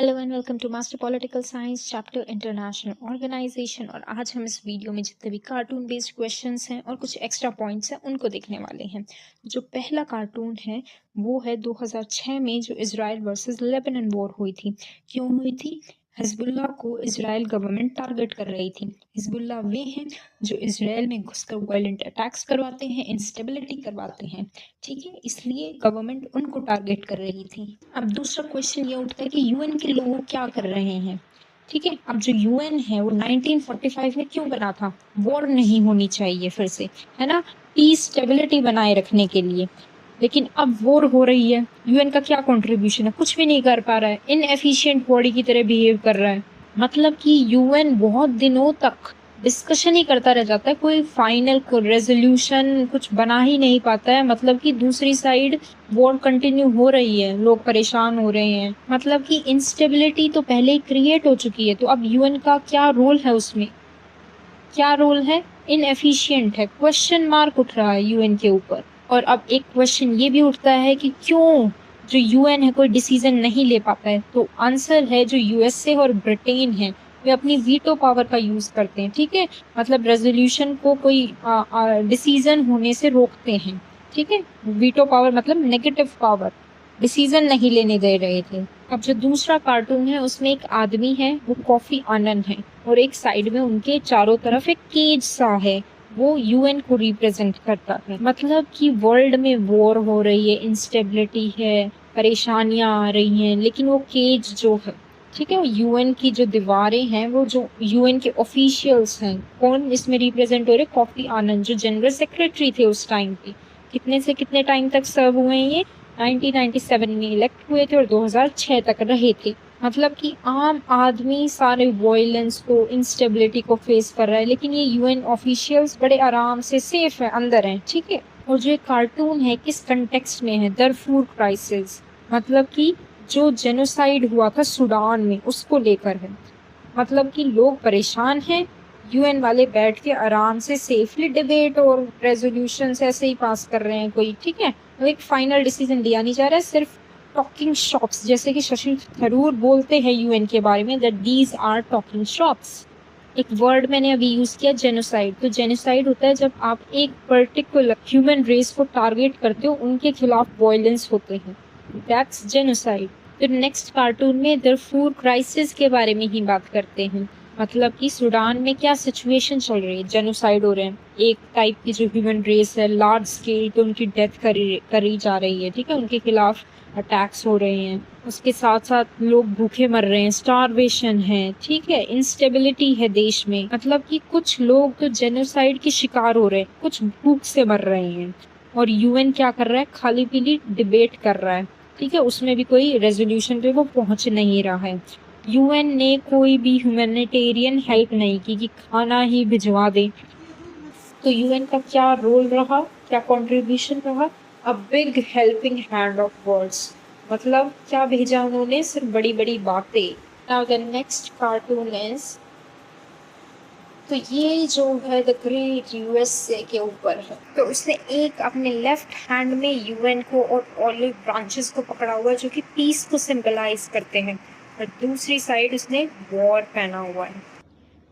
Hello and welcome to master political science chapter international organisation. और आज हम इस वीडियो में जितने भी कार्टून बेस्ड क्वेश्चंस हैं और कुछ एक्स्ट्रा पॉइंट्स हैं उनको देखने वाले हैं। जो पहला कार्टून है वो है 2006 में जो इजराइल वर्सेस लेबनान वॉर हुई थी। क्यों हुई थी? हिजबुल्लाह को इजराइल गवर्नमेंट टारगेट कर रही थी। हिजबुल्लाह वे हैं जो इजराइल में घुसकर वायलेंट अटैक्स करवाते हैं, इंस्टेबिलिटी करवाते हैं, ठीक है, इसलिए गवर्नमेंट उनको टारगेट कर रही थी। अब दूसरा क्वेश्चन ये उठता है कि यूएन के लोग क्या कर रहे हैं, ठीक है। अब जो यूएन है वो 1945 में क्यों बना था? वॉर नहीं होनी चाहिए फिर से, है ना, पीस स्टेबिलिटी बनाए रखने के लिए। लेकिन अब वॉर हो रही है, यूएन का क्या कंट्रीब्यूशन है? कुछ भी नहीं कर पा रहा है, इनएफिशिएंट बॉडी की तरह बिहेव कर रहा है। मतलब कि यूएन बहुत दिनों तक डिस्कशन ही करता रह जाता है, कोई फाइनल रेजोल्यूशन कुछ बना ही नहीं पाता है। मतलब कि दूसरी साइड वॉर कंटिन्यू हो रही है, लोग परेशान हो रहे हैं। मतलब कि इंस्टेबिलिटी तो पहले ही क्रिएट हो चुकी है, तो अब यूएन का क्या रोल है? उसमें क्या रोल है? इनएफिशिएंट है। क्वेश्चन मार्क उठ रहा है यूएन के ऊपर। और अब एक क्वेश्चन ये भी उठता है कि क्यों जो यूएन है कोई डिसीजन नहीं ले पाता है? तो आंसर है जो यूएसए और ब्रिटेन है वे अपनी वीटो पावर का यूज करते हैं, ठीक है। मतलब रेजोल्यूशन को कोई डिसीजन होने से रोकते हैं, ठीक है। वीटो पावर मतलब नेगेटिव पावर, डिसीजन नहीं लेने दे रहे थे। अब जो दूसरा कार्टून है उसमें एक आदमी है, वो कॉफी आनंद है, और एक साइड में उनके चारों तरफ एक केज सा है, वो यूएन को रिप्रेजेंट करता है। मतलब कि वर्ल्ड में वॉर हो रही है, इंस्टेबिलिटी है, परेशानियां आ रही हैं, लेकिन वो केज जो है, ठीक है, यूएन की जो दीवारें हैं, वो जो यूएन के ऑफिशियल्स हैं, कौन इसमें रिप्रेजेंट हो रहे? कॉफी आनंद, जो जनरल सेक्रेटरी थे उस टाइम पे। कितने से कितने टाइम तक सर्व हुए हैं ये? 1997 में इलेक्ट हुए थे और 2006 तक रहे थे। मतलब कि आम आदमी सारे वायलेंस को, इंस्टेबिलिटी को फेस कर रहा है, लेकिन ये यूएन ऑफिशियल्स बड़े आराम से सेफ है, अंदर हैं, ठीक है। और जो कार्टून है किस कंटेक्स्ट में है? दरफूर क्राइसिस, मतलब कि जो जेनोसाइड हुआ था सूडान में, उसको लेकर है। मतलब कि लोग परेशान हैं, यूएन वाले बैठ के आराम से सेफली डिबेट और रेजोल्यूशन ऐसे ही पास कर रहे हैं कोई, ठीक है। तो एक फाइनल डिसीजन लिया नहीं जा रहा है, सिर्फ टॉकिंग शॉप्स, जैसे कि शशि थरूर बोलते हैं यूएन के बारे में, that these are talking shops. एक वर्ड मैंने अभी यूज किया, जेनोसाइड। तो जेनोसाइड होता है जब आप एक पर्टिकुलर ह्यूमन रेस को टारगेट करते हो, उनके खिलाफ वायलेंस होते हैं, दैट्स जेनोसाइड। फिर नेक्स्ट कार्टून में दरफूर क्राइसिस के बारे में ही बात करते हैं। मतलब कि सूडान में क्या सिचुएशन चल रही है, जेनोसाइड हो रहे हैं, एक टाइप की जो ह्यूमन रेस है लार्ज स्केल पे उनकी डेथ करी जा रही है, ठीक है, उनके खिलाफ अटैक्स हो रहे हैं। उसके साथ साथ लोग भूखे मर रहे हैं, स्टारवेशन है, ठीक है, इंस्टेबिलिटी है देश में। मतलब कि कुछ लोग तो जेनोसाइड के शिकार हो रहे हैं, कुछ भूख से मर रहे हैं, और यूएन क्या कर रहा है? खाली पीली डिबेट कर रहा है, ठीक है, उसमें भी कोई रेजोल्यूशन पे वो पहुंच नहीं रहा है। यूएन ने कोई भी ह्यूमैनिटेरियन हेल्प नहीं की कि खाना ही भिजवा दे। तो यूएन का क्या रोल रहा, क्या कंट्रीब्यूशन रहा? A big helping hand of words. मतलब क्या भेजा उन्होंने? सिर्फ बड़ी बड़ी बातें। Now the next cartoon is, तो ये जो है द ग्रेट यूएसए के ऊपर है। तो उसने एक अपने लेफ्ट हैंड में यूएन को और ऑलिव ब्रांचेस को पकड़ा हुआ है, जो कि पीस को सिंबलाइज करते हैं, और दूसरी साइड उसने वॉर पहना हुआ है।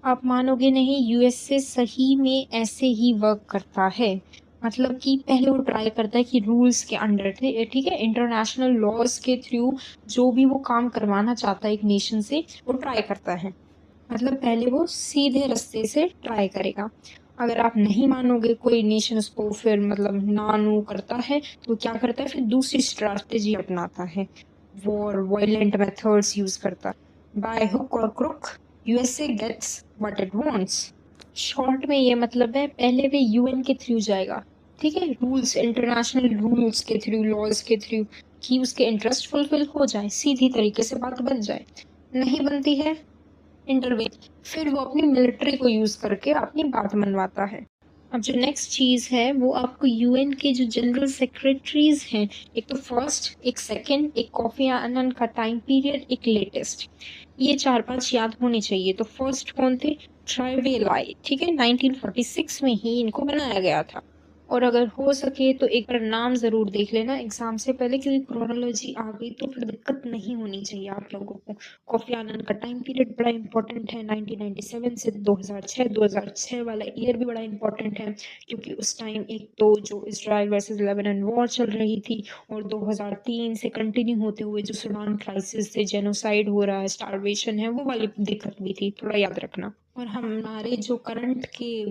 आप मानोगे नहीं, यूएसए सही में ऐसे ही वर्क करता है। मतलब कि पहले वो ट्राई करता है कि रूल्स के अंडर थे, ठीक है, इंटरनेशनल लॉज के थ्रू जो भी वो काम करवाना चाहता है एक नेशन से, वो ट्राई करता है। मतलब पहले वो सीधे रास्ते से ट्राई करेगा। अगर आप नहीं मानोगे, कोई नेशन उसको फिर मतलब नानू करता है, तो क्या करता है? फिर दूसरी स्ट्रैटेजी अपनाता है, वॉर, वायलेंट मेथड्स यूज करता है। बाय हुक और crook USA gets what it wants. Short में ये मतलब है, पहले वे यूएन के थ्रू जाएगा, ठीक है, रूल्स, इंटरनेशनल रूल्स के थ्रू, लॉज के थ्रू, कि उसके इंटरेस्ट फुलफिल हो जाए, सीधी तरीके से बात बन जाए। नहीं बनती है, इंटरवेन, फिर वो अपनी मिलिट्री को यूज करके अपनी बात मनवाता है। अब जो नेक्स्ट चीज है वो आपको यूएन के जो जनरल सेक्रेटरीज हैं, एक तो फर्स्ट, एक सेकंड, एक कोफी अन्नान का टाइम पीरियड, एक लेटेस्ट, ये 4-5 याद होने चाहिए। तो फर्स्ट कौन थे? ट्राइवेलाई, ठीक है, 1946 में ही इनको बनाया गया था। और अगर हो सके तो एक बार नाम ज़रूर देख लेना एग्ज़ाम से पहले, क्योंकि क्रोनोलॉजी आ गई तो फिर दिक्कत नहीं होनी चाहिए आप लोगों को। कोफी आनन का टाइम पीरियड बड़ा इंपॉर्टेंट है, 1997 से 2006, 2006 वाला ईयर भी बड़ा इंपॉर्टेंट है, क्योंकि उस टाइम एक तो जो इजराइल वर्सेस लेबनान वॉर चल रही थी, और 2003 से कंटिन्यू होते हुए जो सूडान क्राइसिस से जेनोसाइड हो रहा है, स्टारवेशन है, वो वाली दिक्कत भी थी, थोड़ा याद रखना। और हमारे जो करंट के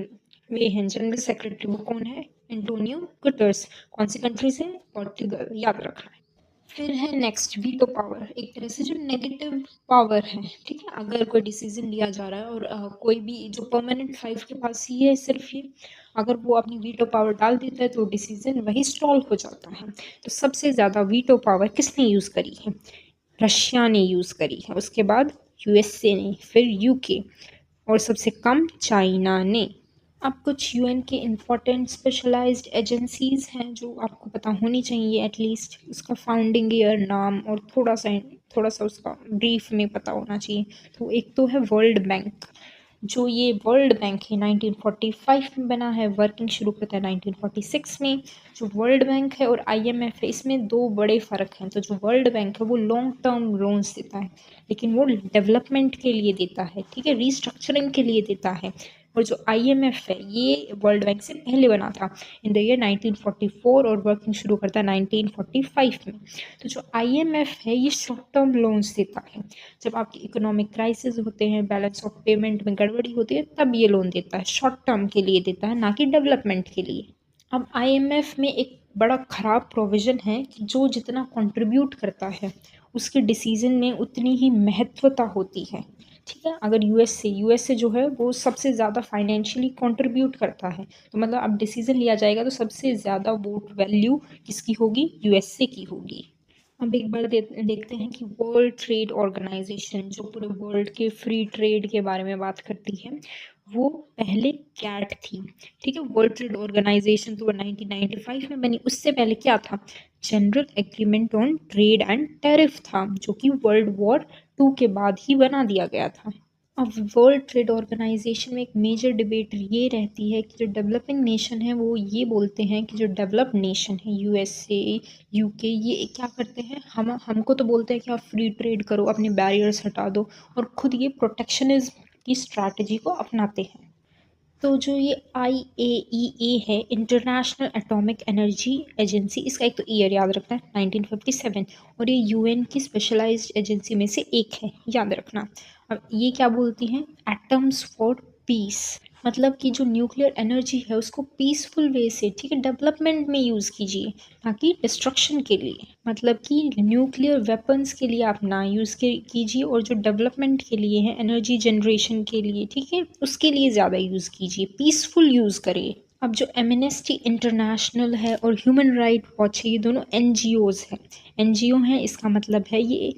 वे हैं जनरल सेक्रेटरी, वो कौन है? एंटोनियो गुटर्स। कौन सी कंट्री से? पोर्टुगल, याद रखना है। फिर है नेक्स्ट वीटो पावर, एक तरह से जो नेगेटिव पावर है, ठीक है। अगर कोई डिसीजन लिया जा रहा है और कोई भी जो परमानेंट 5 के पास ही है सिर्फ ये, अगर वो अपनी वीटो पावर डाल देता है तो डिसीजन वही स्टॉल हो जाता है। तो सबसे ज़्यादा वीटो पावर किसने यूज़ करी है? रशिया ने यूज़ करी है, उसके बाद यूएसए ने, फिर यूके, और सबसे कम चाइना ने। अब कुछ यूएन के इम्पोर्टेंट स्पेशलाइज्ड एजेंसीज़ हैं जो आपको पता होनी चाहिए एटलीस्ट, उसका फाउंडिंग ईयर, नाम, और थोड़ा सा उसका ब्रीफ में पता होना चाहिए। तो एक तो है वर्ल्ड बैंक, जो ये वर्ल्ड बैंक है 1945 में बना है, वर्किंग शुरू करता है 1946 में। जो वर्ल्ड बैंक है और आईएमएफ है, इसमें दो बड़े फ़र्क हैं। तो जो वर्ल्ड बैंक है वो लॉन्ग टर्म लोन्स देता है, लेकिन वो डेवलपमेंट के लिए देता है, ठीक है, रिस्ट्रक्चरिंग के लिए देता है। और जो आईएमएफ है ये वर्ल्ड बैंक से पहले बना था इन द ईयर 1944, और वर्किंग शुरू करता है 1945 में। तो जो आईएमएफ है ये शॉर्ट टर्म लोन्स देता है। जब आपकी इकोनॉमिक क्राइसिस होते हैं, बैलेंस ऑफ पेमेंट में गड़बड़ी होती है, तब ये लोन देता है, शॉर्ट टर्म के लिए देता है, ना कि डेवलपमेंट के लिए। अब आईएमएफ में एक बड़ा ख़राब प्रोविज़न है कि जो जितना कंट्रीब्यूट करता है उसके डिसीजन में उतनी ही महत्वता होती है, ठीक है। अगर यूएसए जो है वो सबसे ज़्यादा फाइनेंशियली कंट्रीब्यूट करता है, तो मतलब अब डिसीजन लिया जाएगा तो सबसे ज़्यादा वोट वैल्यू किसकी होगी? यूएसए की होगी। अब एक बार देखते हैं कि वर्ल्ड ट्रेड ऑर्गेनाइजेशन जो पूरे वर्ल्ड के फ्री ट्रेड के बारे में बात करती है, वो पहले कैट थी, ठीक है। वर्ल्ड ट्रेड ऑर्गेनाइजेशन तो 1995 में बनी, उससे पहले क्या था? General agreement on trade and tariff था, जो कि वर्ल्ड वॉर 2 के बाद ही बना दिया गया था। अब वर्ल्ड ट्रेड ऑर्गेनाइजेशन में एक मेजर डिबेट ये रहती है कि जो डेवलपिंग नेशन है वो ये बोलते हैं कि जो डेवलप्ड नेशन है यूएसए, यूके, ये क्या करते हैं, हमको तो बोलते हैं कि आप फ्री ट्रेड करो, अपने बैरियर्स हटा दो, और खुद ये प्रोटेक्शनिज्म की स्ट्रैटेजी को अपनाते हैं। तो जो ये IAEA है, इंटरनेशनल एटॉमिक एनर्जी एजेंसी, इसका एक तो ईयर याद रखना है 1957, और ये यूएन की स्पेशलाइज्ड एजेंसी में से एक है, याद रखना। अब ये क्या बोलती हैं? एटम्स फॉर पीस, मतलब कि जो न्यूक्लियर एनर्जी है उसको पीसफुल वे से, ठीक है, डेवलपमेंट में यूज़ कीजिए, ताकि डिस्ट्रक्शन के लिए, मतलब कि न्यूक्लियर वेपन्स के लिए आप ना यूज़ कीजिए, और जो डेवलपमेंट के लिए है, एनर्जी जनरेशन के लिए, ठीक है, उसके लिए ज़्यादा यूज़ कीजिए, पीसफुल यूज़ करिए। अब जो एमनेस्टी इंटरनेशनल है और ह्यूमन राइट वॉच है, ये दोनों एनजीओज़ हैं। एनजीओ हैं, इसका मतलब है ये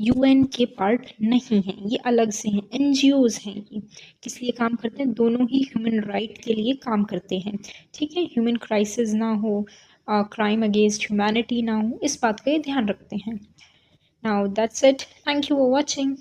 यूएन के पार्ट नहीं हैं, ये अलग से हैं, एनजीओज़ हैं। ये किस लिए काम करते हैं? दोनों ही ह्यूमन राइट के लिए काम करते हैं, ठीक है। ह्यूमन क्राइसिस ना हो, क्राइम अगेंस्ट ह्यूमैनिटी ना हो, इस बात का ये ध्यान रखते हैं। Now that's it, thank you for watching.